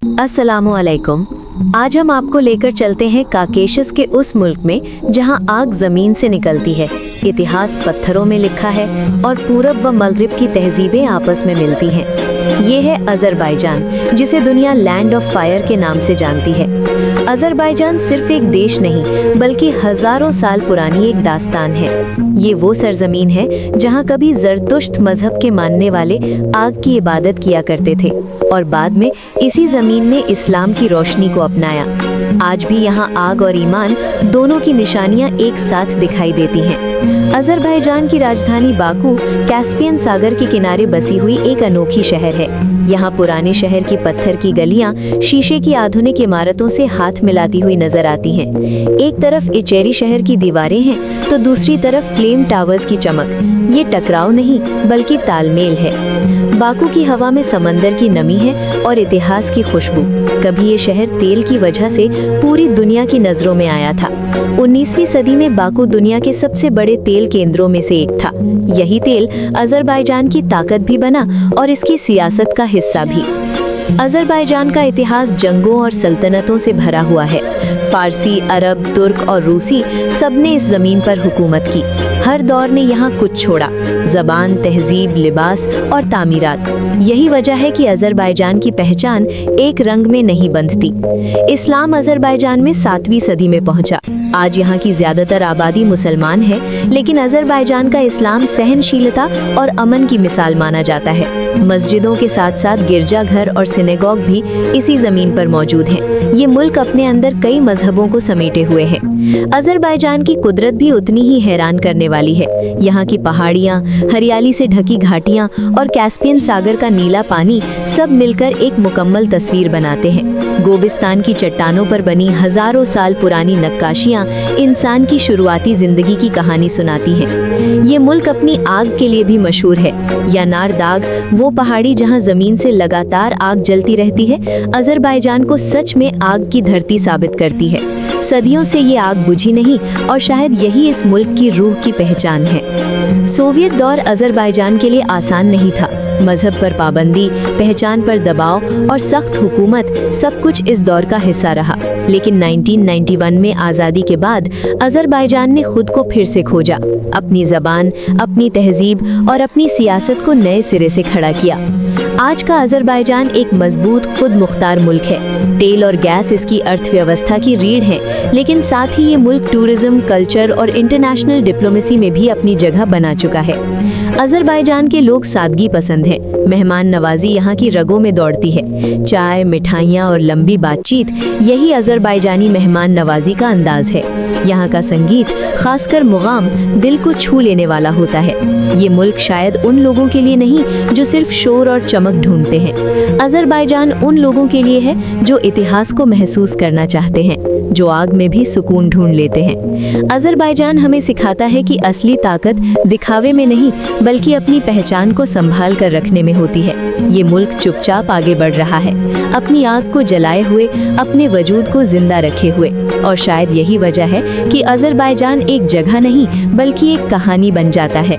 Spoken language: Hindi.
अस्सलामुअलैकुम। आज हम आपको लेकर चलते हैं काकेशस के उस मुल्क में जहां आग जमीन से निकलती है, इतिहास पत्थरों में लिखा है और पूरब व मगरिब की तहजीबें आपस में मिलती हैं। ये है अज़रबैजान, जिसे दुनिया लैंड ऑफ फायर के नाम से जानती है। अज़रबैजान सिर्फ एक देश नहीं बल्कि हजारों साल पुरानी एक दास्तान है। ये वो सरजमीन है जहाँ कभी ज़रतुश्त मजहब के मानने वाले आग की इबादत किया करते थे और बाद में इसी जमीन ने इस्लाम की रोशनी को अपनाया। आज भी यहाँ आग और ईमान दोनों की निशानियाँ एक साथ दिखाई देती हैं। अज़रबैजान की राजधानी बाकू कैस्पियन सागर के किनारे बसी हुई एक अनोखी शहर है। यहाँ पुराने शहर की पत्थर की गलियाँ शीशे की आधुनिक इमारतों से हाथ मिलाती हुई नजर आती हैं। एक तरफ इचेरी शहर की दीवारें हैं तो दूसरी तरफ फ्लेम टावर्स की चमक। ये टकराव नहीं बल्कि तालमेल है। बाकू की हवा में समंदर की नमी है और इतिहास की खुशबू। कभी ये शहर तेल की वजह से पूरी दुनिया की नजरों में आया था। 19वीं सदी में बाकू दुनिया के सबसे बड़े तेल केंद्रों में से एक था। यही तेल अज़रबैजान की ताकत भी बना और इसकी सियासत का हिस्सा भी। अज़रबैजान का इतिहास जंगों और सल्तनतों से भरा हुआ है। फारसी, अरब, तुर्क और रूसी सबने इस जमीन पर हुकूमत की। हर दौर ने यहाँ कुछ छोड़ा, ज़बान, तहजीब, लिबास और तामीरात। यही वजह है कि अज़रबैजान की पहचान एक रंग में नहीं बंधती। इस्लाम अज़रबैजान में 7वीं सदी में पहुंचा। आज यहाँ की ज़्यादातर आबादी मुसलमान है, लेकिन अज़रबैजान का इस्लाम सहनशीलता और अमन की मिसाल माना जाता है। मस्जिदों के साथ साथ गिरजाघर और सिनेगॉग भी इसी ज़मीन पर मौजूद हैं। ये मुल्क अपने अंदर कई मजहबों को समेटे हुए है। अज़रबैजान की कुदरत भी उतनी ही हैरान करने वाली है। यहाँ की पहाड़ियाँ, हरियाली से ढकी घाटियाँ और कैस्पियन सागर का नीला पानी सब मिलकर एक मुकम्मल तस्वीर बनाते हैं। गोबिस्तान की चट्टानों पर बनी हजारों साल पुरानी नक्काशियाँ इंसान की शुरुआती जिंदगी की कहानी सुनाती हैं। ये मुल्क अपनी आग के लिए भी मशहूर है। यानार दाग, वो पहाड़ी जहाँ जमीन से लगातार आग जलती रहती है, अज़रबैजान को सच में आग की धरती साबित करती है। सदियों से ये आग बुझी नहीं और शायद यही इस मुल्क की रूह की पहचान है। सोवियत दौर अज़रबैजान के लिए आसान नहीं था। मजहब पर पाबंदी, पहचान पर दबाव और सख्त हुकूमत सब कुछ इस दौर का हिस्सा रहा। लेकिन 1991 में आज़ादी के बाद अज़रबैजान ने खुद को फिर से खोजा, अपनी ज़बान, अपनी तहजीब और अपनी सियासत को नए सिरे से खड़ा किया। आज का अज़रबैजान एक मजबूत, खुद मुख्तार मुल्क है। तेल और गैस इसकी अर्थव्यवस्था की रीढ़ है, लेकिन साथ ही ये मुल्क टूरिज्म, कल्चर और इंटरनेशनल डिप्लोमेसी में भी अपनी जगह बना चुका है। अज़रबैजान के लोग सादगी पसंद हैं। मेहमान नवाजी यहाँ की रगों में दौड़ती है। चाय, मिठाइयाँ और लंबी बातचीत, यही अज़रबैजानी मेहमान नवाजी का अंदाज है। यहाँ का संगीत, खासकर मुगाम, दिल को छू लेने वाला होता है। ये मुल्क शायद उन लोगों के लिए नहीं जो सिर्फ शोर और चमक ढूंढते हैं। अज़रबैजान उन लोगों के लिए है जो इतिहास को महसूस करना चाहते हैं, जो आग में भी सुकून ढूंढ लेते हैं। अज़रबैजान हमें सिखाता है कि असली ताकत दिखावे में नहीं बल्कि अपनी पहचान को संभाल कर रखने में होती है। ये मुल्क चुपचाप आगे बढ़ रहा है, अपनी आग को जलाए हुए, अपने वजूद को जिंदा रखे हुए। और शायद यही वजह है कि अज़रबैजान एक जगह नहीं बल्कि एक कहानी बन जाता है।